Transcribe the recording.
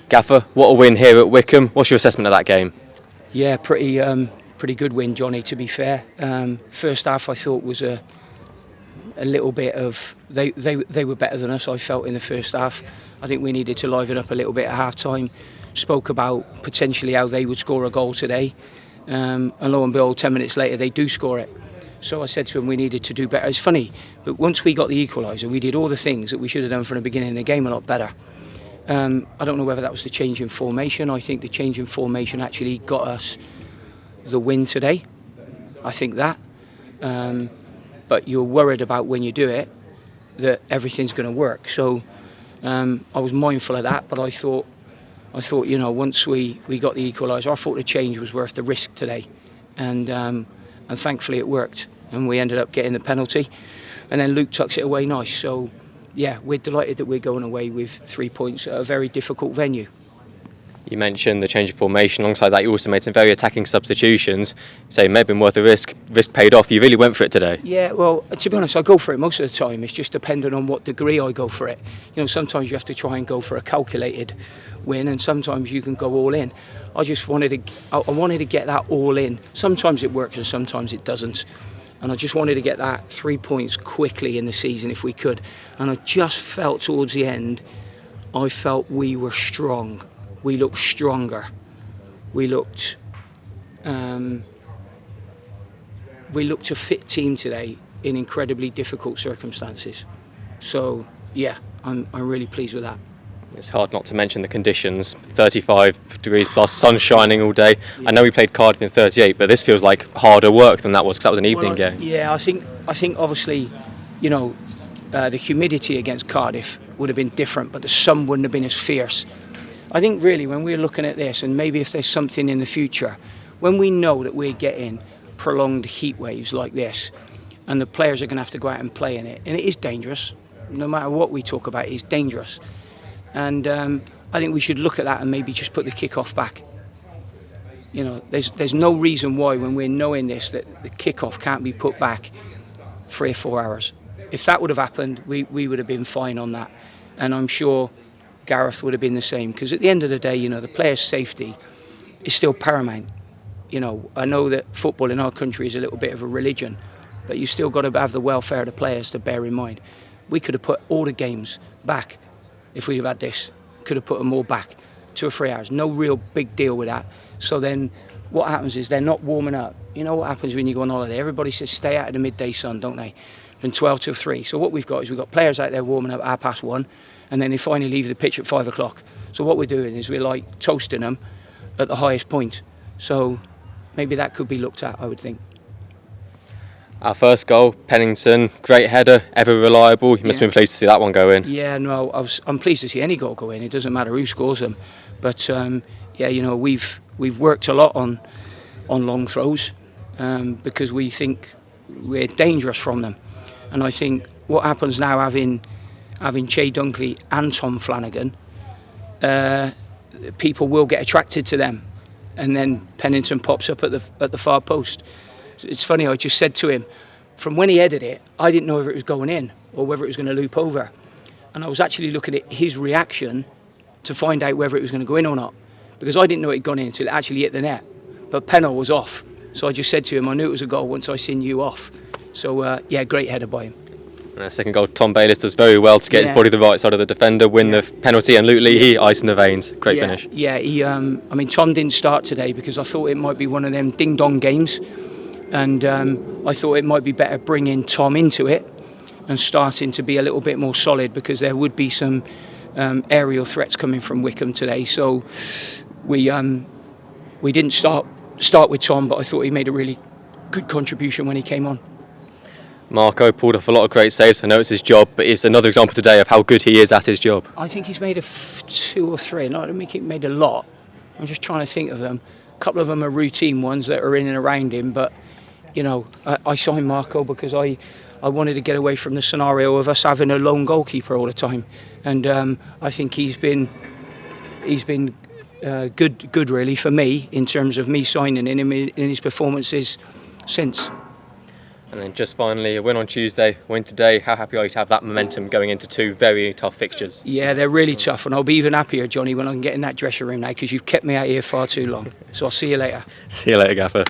Gaffer, what a win here at Wycombe. What's your assessment of that game? Yeah, pretty good win, Johnny, to be fair. First half I thought was a little bit of... They were better than us, I felt, in the first half. I think we needed to liven up a little bit at half-time. Spoke about potentially how they would score a goal today. And lo and behold, 10 minutes later, they do score it. So I said to him we needed to do better. It's funny, but once we got the equaliser, we did all the things that we should have done from the beginning of the game a lot better. I don't know whether that was the change in formation. I think the change in formation actually got us the win today. I think that. But you're worried about when you do it that everything's going to work. So I was mindful of that, but I thought, you know, once we got the equaliser, I thought the change was worth the risk today, and thankfully it worked, and we ended up getting the penalty, and then Luke tucks it away nice. So yeah, we're delighted that we're going away with 3 points at a very difficult venue. You mentioned the change of formation. Alongside that, you also made some very attacking substitutions. So it may have been worth a risk. Risk paid off. You really went for it today. Yeah, well, to be honest, I go for it most of the time. It's just dependent on what degree I go for it. You know, sometimes you have to try and go for a calculated win, and sometimes you can go all in. I just wanted to get that all in. Sometimes it works and sometimes it doesn't. And I just wanted to get that 3 points quickly in the season if we could. And I just felt towards the end, I felt we were strong. We looked stronger. We looked a fit team today in incredibly difficult circumstances. So yeah, I'm really pleased with that. It's hard not to mention the conditions. 35 degrees plus, sun shining all day. Yeah. I know we played Cardiff in 38, but this feels like harder work than that was because that was an evening game. Yeah, I think obviously, you know, the humidity against Cardiff would have been different, but the sun wouldn't have been as fierce. I think really when we're looking at this, and maybe if there's something in the future, when we know that we're getting prolonged heat waves like this, and the players are going to have to go out and play in it, and it is dangerous, no matter what we talk about, it's dangerous. And I think we should look at that and maybe just put the kick-off back. You know, there's no reason why, when we're knowing this, that the kick-off can't be put back 3 or 4 hours. If that would have happened, we would have been fine on that. And I'm sure Gareth would have been the same, because at the end of the day, you know, the players' safety is still paramount. You know, I know that football in our country is a little bit of a religion, but you still got to have the welfare of the players to bear in mind. We could have put all the games back if we'd have had this. Could have put them all back 2 or 3 hours. No real big deal with that. So then what happens is they're not warming up. You know what happens when you go on holiday? Everybody says stay out of the midday sun, don't they? From 12 till 3. So what we've got is we've got players out there warming up at 1:30, and then they finally leave the pitch at 5 o'clock. So what we're doing is we're like toasting them at the highest point. So maybe that could be looked at, I would think. Our first goal, Pennington, great header, ever reliable. You must have been pleased to see that one go in. Yeah, no, I'm pleased to see any goal go in. It doesn't matter who scores them. But yeah, you know, we've worked a lot on long throws because we think we're dangerous from them. And I think what happens now, having Che Dunkley and Tom Flanagan, people will get attracted to them, and then Pennington pops up at the far post. It's funny, I just said to him, from when he headed it, I didn't know whether it was going in or whether it was going to loop over. And I was actually looking at his reaction to find out whether it was going to go in or not, because I didn't know it had gone in until it actually hit the net. But Pennell was off. So I just said to him, I knew it was a goal once I seen you off. So yeah, great header by him. And our second goal, Tom Bayliss does very well to get his body to the right side of the defender, win the penalty, and Luke Leahy, ice in the veins. Great finish. Yeah, I mean, Tom didn't start today because I thought it might be one of them ding-dong games. And I thought it might be better bringing Tom into it and starting to be a little bit more solid, because there would be some aerial threats coming from Wycombe today. So we didn't start with Tom, but I thought he made a really good contribution when he came on. Marco pulled off a lot of great saves. I know it's his job, but it's another example today of how good he is at his job. I think he's made 2 or 3. No, I don't think he made a lot. I'm just trying to think of them. A couple of them are routine ones that are in and around him, but you know, I signed Marco because I wanted to get away from the scenario of us having a lone goalkeeper all the time, and I think he's been good really for me in terms of me signing him in his performances since. And then just finally, a win on Tuesday, win today. How happy are you to have that momentum going into 2 very tough fixtures? Yeah, they're really tough, and I'll be even happier, Johnny, when I can get in that dressing room now, because you've kept me out here far too long. So I'll see you later. See you later, Gaffer.